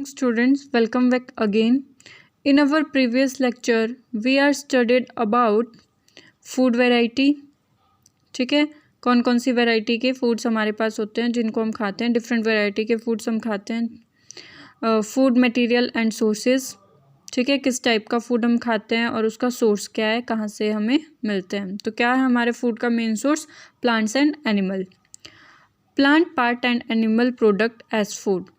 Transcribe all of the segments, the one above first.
Students, welcome back again. In our previous lecture, we are studied about food variety. ठीक है, कौन कौन सी variety के फूड्स हमारे पास होते हैं जिनको हम खाते हैं, डिफरेंट वैरायटी के फूड्स हम खाते हैं. Food material and sources. ठीक है, किस टाइप का फूड हम खाते हैं और उसका सोर्स क्या है, कहाँ से हमें मिलते हैं. तो क्या है हमारे फूड का main source? Plants and animal. Plant part and animal product as food.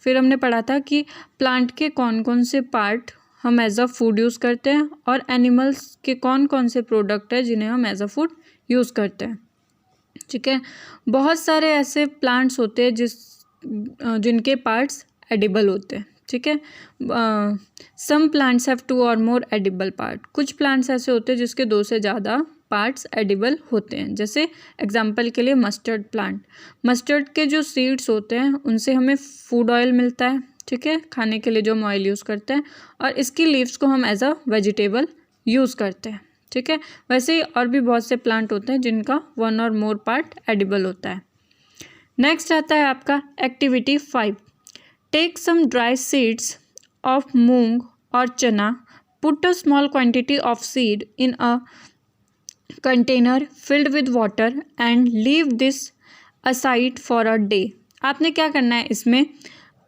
फिर हमने पढ़ा था कि प्लांट के कौन कौन से पार्ट हम एज अ फूड यूज़ करते हैं और एनिमल्स के कौन कौन से प्रोडक्ट है जिन्हें हम एज अ फूड यूज़ करते हैं. ठीक है, बहुत सारे ऐसे प्लांट्स होते हैं जिनके पार्ट्स एडिबल होते हैं. ठीक है, सम प्लांट्स हैव 2 और मोर एडिबल पार्ट. कुछ प्लांट्स ऐसे होते हैं जिसके 2 से ज़्यादा पार्ट्स एडिबल होते हैं. जैसे एग्जांपल के लिए मस्टर्ड प्लांट. मस्टर्ड के जो सीड्स होते हैं उनसे हमें फूड ऑयल मिलता है. ठीक है, खाने के लिए जो हम ऑयल यूज़ करते हैं, और इसकी लीव्स को हम एज अ वेजिटेबल यूज़ करते हैं. ठीक है, वैसे ही और भी बहुत से प्लांट होते हैं जिनका 1 और मोर पार्ट एडिबल होता है. नेक्स्ट आता है आपका activity 5. Take some dry seeds of moong और chana. Put a small quantity of seed in a container filled with water and leave this aside for a day. आपने क्या करना है, इसमें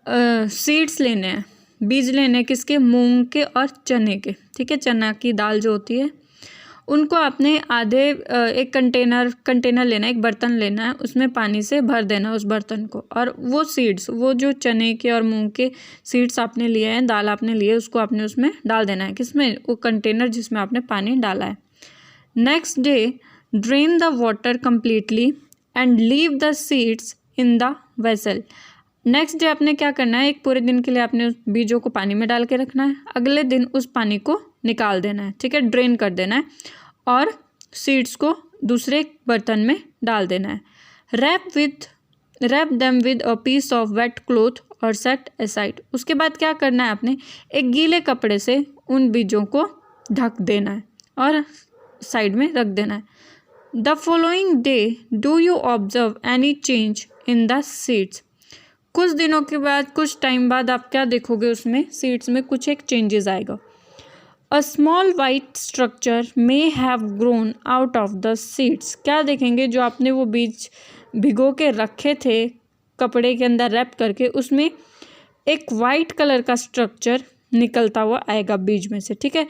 सीड्स लेने हैं, बीज लेने हैं. किसके? मूंग के और चने के. ठीक है, चना की दाल जो होती है उनको आपने आधे एक कंटेनर लेना है, एक बर्तन लेना है, उसमें पानी से भर देना है उस बर्तन को. और वो सीड्स, वो जो चने के और मूंग के सीड्स आपने लिए हैं, दाल आपने लिए, उसको आपने उसमें डाल देना है. किसमें? वो कंटेनर जिसमें आपने पानी डाला है. Next day drain the water completely and leave the seeds in the vessel. Next day आपने क्या करना है, एक पूरे दिन के लिए आपने उस बीजों को पानी में डाल के रखना है. अगले दिन उस पानी को निकाल देना है. ठीक है, ड्रेन कर देना है और सीड्स को दूसरे बर्तन में डाल देना है. Wrap them with a piece of wet cloth और सेट असाइड. उसके बाद क्या करना है, आपने एक गीले कपड़े से उन बीजों को ढक देना है और साइड में रख देना है. The following day do you observe any change in the seeds. कुछ दिनों के बाद, कुछ टाइम बाद आप क्या देखोगे, उसमें सीड्स में कुछ एक चेंजेस आएगा. A small white structure may have grown out of the seeds. क्या देखेंगे, जो आपने वो बीज भिगो के रखे थे कपड़े के अंदर रैप करके, उसमें एक वाइट कलर का स्ट्रक्चर निकलता हुआ आएगा बीज में से. ठीक है,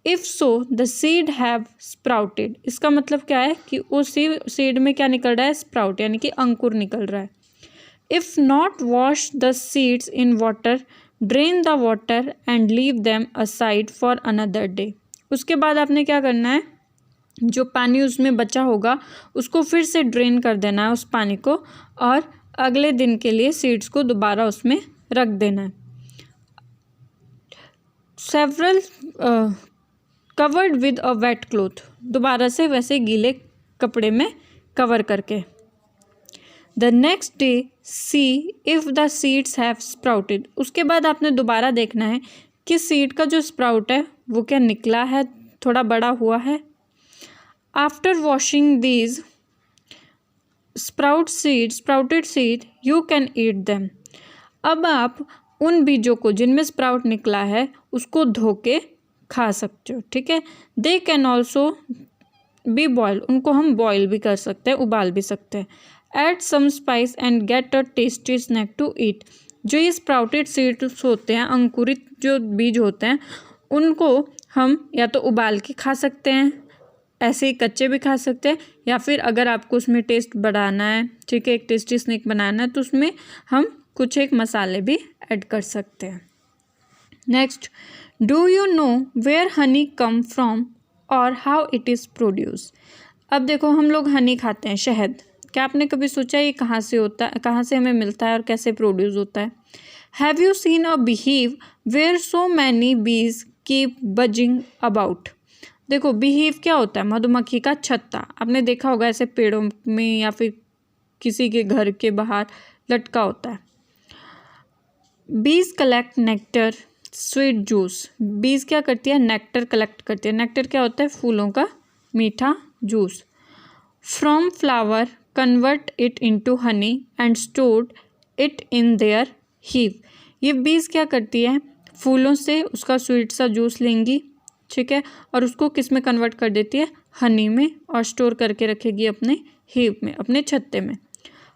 if so the seed have sprouted. इसका मतलब क्या है कि उस सीड में क्या निकल रहा है? स्प्राउट, यानी कि अंकुर निकल रहा है. If not wash the seeds in water drain the water and leave them aside for another day. उसके बाद आपने क्या करना है, जो पानी उसमें बचा होगा उसको फिर से ड्रेन कर देना है उस पानी को, और अगले दिन के लिए सीड्स को दोबारा उसमें रख देना है. Several covered with a wet cloth. दोबारा से वैसे गीले कपड़े में कवर करके. The next day see if the seeds have sprouted. उसके बाद आपने दोबारा देखना है कि सीड का जो स्प्राउट है वो क्या निकला है, थोड़ा बड़ा हुआ है. After washing these sprouted seed you can eat them. अब आप उन बीजों को जिनमें स्प्राउट निकला है उसको धो के खा सकते हो. ठीक है, they can also be boil. उनको हम बॉयल भी कर सकते हैं, उबाल भी सकते हैं. Add some spice and get a tasty snack to eat. जो ये स्प्राउटेड सीड्स होते हैं, अंकुरित जो बीज होते हैं, उनको हम या तो उबाल के खा सकते हैं, ऐसे ही कच्चे भी खा सकते हैं, या फिर अगर आपको उसमें टेस्ट बढ़ाना है, ठीक है, एक टेस्टी स्नैक बनाना है, तो उसमें हम कुछ एक मसाले भी ऐड कर सकते हैं. Next, do you know where honey come from और हाउ इट इज़ प्रोड्यूस. अब देखो, हम लोग हनी खाते हैं, शहद. क्या आपने कभी सोचा ये कहाँ से होता है, कहाँ से हमें मिलता है और कैसे प्रोड्यूस होता है? Have you seen a beehive where so many bees keep buzzing about. देखो, बिहीव क्या होता है? मधुमक्खी का छत्ता. आपने देखा होगा, ऐसे पेड़ों में या फिर किसी के घर के बाहर लटका होता है. बीज कलेक्ट नेक्टर स्वीट जूस. बीज क्या करती है? नेक्टर कलेक्ट करती है. नेक्टर क्या होता है? फूलों का मीठा juice. From flower convert it into honey and stored it in their heave. ये बीज क्या करती है, फूलों से उसका स्वीट सा जूस लेंगी, ठीक है, और उसको किस में कन्वर्ट कर देती है, हनी में, और स्टोर करके रखेगी अपने हीप में, अपने छत्ते में।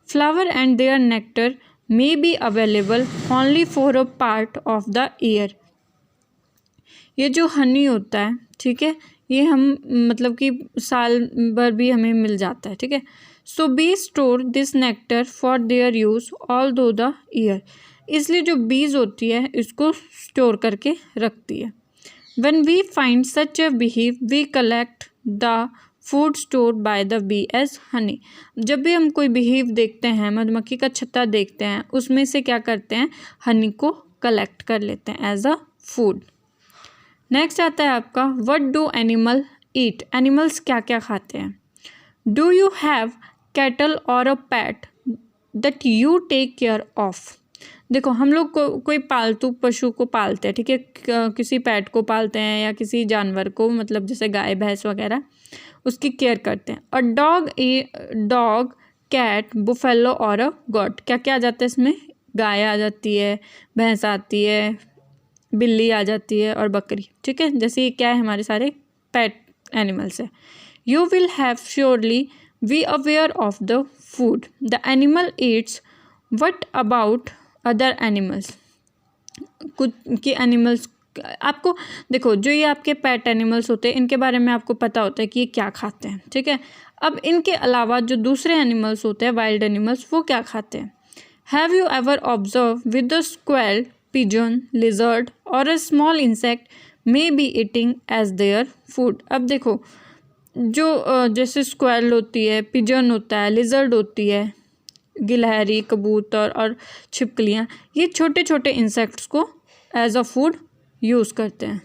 Flower and their nectar may be available only for a part of the year. ये जो हनी होता है, ठीक है, ये हम मतलब कि साल भर भी हमें मिल जाता है, ठीक है। So bee store this nectar for their use all through the year. इसलिए जो बीज होती है इसको स्टोर करके रखती है। When we find such a beehive we collect the food stored by the bee as honey. जब भी हम कोई बिहीव देखते हैं, मधुमक्खी का छत्ता देखते हैं, उसमें से क्या करते हैं, हनी को कलेक्ट कर लेते हैं एज अ फूड। नेक्स्ट आता है आपका what do animal eat. Animals क्या क्या खाते हैं। Do you have cattle or a pet that you take care of. देखो हम लोग कोई पालतू पशु को पालते हैं, ठीक है, किसी पैट को पालते हैं या किसी जानवर को, मतलब जैसे गाय भैंस वगैरह, उसकी केयर करते हैं। और डॉग कैट बुफेलो और अ गॉट, क्या क्या आ जाता है इसमें, गाय आ जाती है, भैंस आती है, बिल्ली आ जाती है और बकरी, ठीक है, जैसे ये क्या है, हमारे सारे पेट एनिमल्स है। You will have surely be aware of the food the animal Yeats. What about other animals. कुछ के एनिमल्स आपको देखो, जो ये आपके पेट एनिमल्स होते हैं इनके बारे में आपको पता होता है कि ये क्या खाते हैं, ठीक है। अब इनके अलावा जो दूसरे एनिमल्स होते हैं, वाइल्ड एनिमल्स, वो क्या खाते हैं। Have you ever observe with the squirrel, pigeon, lizard or a small insect may be eating as their food. अब देखो जो जैसे स्क्वेल होती है, पिजन होता है, लिजर्ड होती है, गिलहरी, कबूतर और छिपकलियाँ, ये छोटे छोटे इंसेक्ट्स को एज अ फूड यूज़ करते हैं।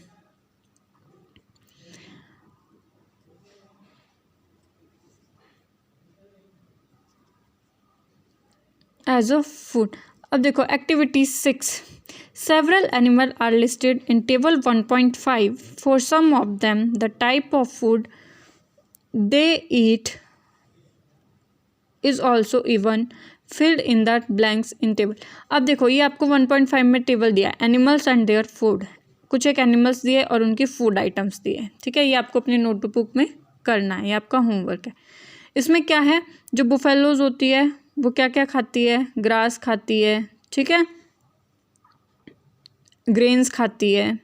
As a food. अब देखो activity 6, several animals are listed in table 1.5. For some of them the type of food they eat is also even filled in the blanks in table. अब देखो ये आपको 1.5 में table दिया है, एनिमल्स एंड देयर फूड, कुछ एक animals दिए और उनकी फूड आइटम्स दिए, ठीक है, ये आपको अपने नोटबुक में करना है, ये आपका होमवर्क है। इसमें क्या है, जो बुफेलोज होती है वो क्या क्या खाती है, ग्रास खाती है, ठीक है, ग्रेन्स खाती है।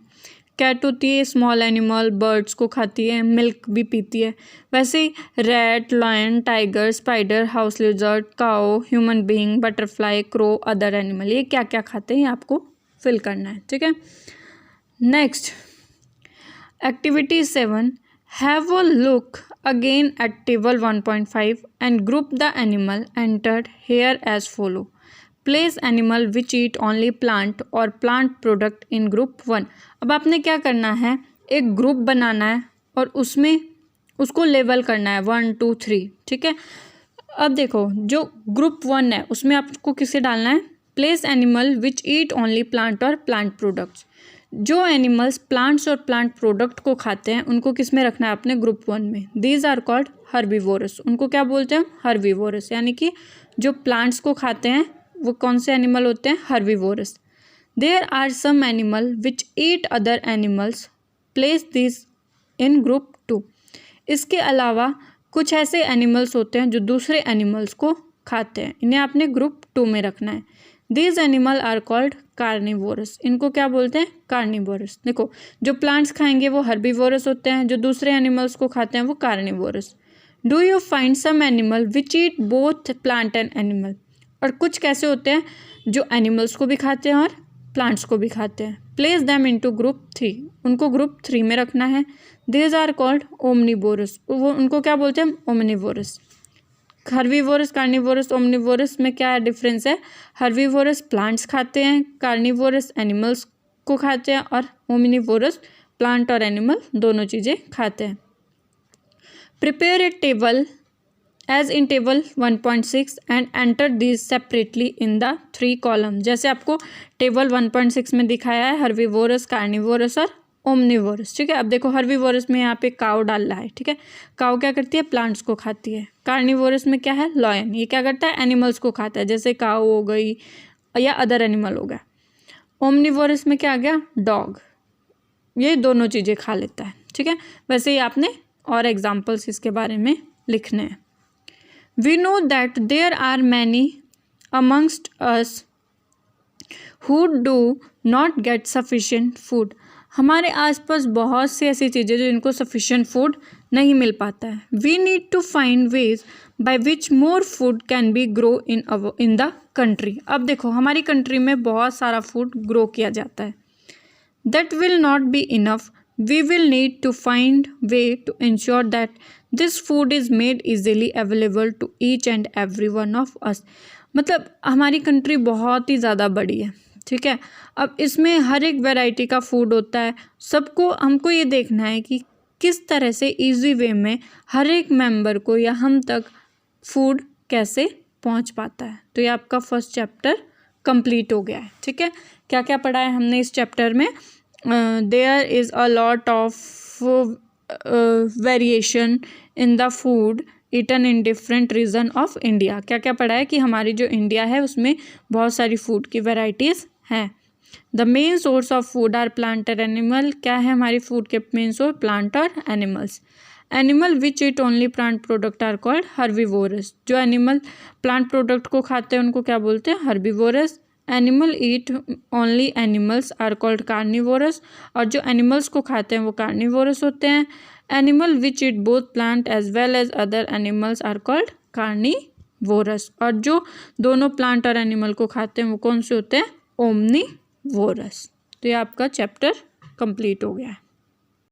कैट होती है स्मॉल एनिमल, बर्ड्स को खाती है, मिल्क भी पीती है। वैसे ही rat, lion, tiger, spider, house lizard, cow, human being, butterfly, crow, other animal, ये क्या क्या खाते हैं, ये आपको फिल करना है, ठीक है। Next activity 7, have a look again at table 1.5 and group the animal entered here as follow. Place animal which eat only plant और प्लांट प्रोडक्ट इन ग्रुप 1। अब आपने क्या करना है, एक ग्रुप बनाना है और उसमें उसको लेवल करना है 1 2 3, ठीक है। अब देखो जो ग्रुप 1 है उसमें आपको किसे डालना है, place animal which eat only plant और प्लांट प्रोडक्ट्स। जो एनिमल्स प्लांट्स और प्लांट प्रोडक्ट को खाते हैं उनको किस में रखना है, अपने ग्रुप 1 में। These are called herbivorous. उनको क्या बोलते हैं, हर्बीवोरस, यानी कि जो प्लांट्स को खाते हैं वो कौन से एनिमल होते हैं, herbivorous. There are some animal which eat other animals, place this in group 2। इसके अलावा कुछ ऐसे एनिमल्स होते हैं जो दूसरे एनिमल्स को खाते हैं, इन्हें आपने ग्रुप 2 में रखना है। These animal are called carnivorous. इनको क्या बोलते हैं, कार्निवोरस। देखो जो प्लांट्स खाएंगे वो हर्बीवोरस होते हैं, जो दूसरे एनिमल्स को खाते हैं वो carnivorous. Do you find some animal which eat both plant and animal. और कुछ कैसे होते हैं जो एनिमल्स को भी खाते हैं और प्लांट्स को भी खाते हैं। Place them into group 3। उनको ग्रुप 3 में रखना है। These are called omnivorous. वो उनको क्या बोलते हैं, ओमनीवोरस। हर्बीवोरस, कार्निवोरस, ओमनीवोरस में क्या डिफरेंस है, हर्बीवोरस प्लांट्स खाते हैं, कार्निवोरस एनिमल्स को खाते हैं और ओमनीवोरस प्लांट और एनिमल दोनों चीज़ें खाते हैं। Prepare a table as in table 1.6 and enter these separately in the 3 column. जैसे आपको टेबल 1.6 में दिखाया है, हर्बीवोरस, कार्निवोरस और ओमनीवोरस, ठीक है। अब देखो हर्बीवोरस में यहाँ पे काऊ डाल रहा है, ठीक है। काऊ क्या करती है, प्लांट्स को खाती है। कार्निवोरस में क्या है, लॉयन, ये क्या करता है, एनिमल्स को खाता है, जैसे काऊ हो गई या अदर एनिमल हो गया। ओमनिवोरस में क्या आ गया, डॉग, ये दोनों चीज़ें खा लेता है, ठीक है। वैसे ही आपने और एग्जाम्पल्स इसके बारे में लिखने हैं। We know that there are many amongst us who do not get sufficient food. हमारे आसपास बहुत सी ऐसी चीज़ें जिनको सफिशिएंट फूड नहीं मिल पाता है। We need to find ways by which more food can be grow in the country. अब देखो हमारी कंट्री में बहुत सारा फूड ग्रो किया जाता है। That will not be enough, we will need to find way to ensure that this food is made easily available to each and every one of us. मतलब हमारी कंट्री बहुत ही ज़्यादा बड़ी है, ठीक है। अब इसमें हर एक वैरायटी का फूड होता है, सबको हमको ये देखना है कि किस तरह से इजी वे में हर एक मेंबर को या हम तक फूड कैसे पहुंच पाता है। तो ये आपका फर्स्ट चैप्टर कंप्लीट हो गया है, ठीक है। क्या क्या पढ़ा है हमने इस चैप्टर में? There is a lot of variation in the food eaten in different region of India. क्या क्या पढ़ा है कि हमारी जो इंडिया है उसमें बहुत सारी फूड की वेराइटीज़ हैं। The main source of food are plant और एनिमल। क्या है हमारी फूड के मेन सोर्स? प्लांट और animals. Animal which eat only plant product are called herbivorous. जो एनिमल प्लांट प्रोडक्ट को खाते हैं उनको क्या बोलते हैं? Herbivorous. Animal eat only animals are called carnivorous. और जो एनिमल्स को खाते हैं वो कार्निवोरस होते हैं। Animal which eat both plant as well as other animals are called carnivorous. और जो दोनों प्लांट और एनिमल को खाते हैं वो कौन से होते हैं? ओमनीवोरस। तो ये आपका चैप्टर कंप्लीट हो गया है।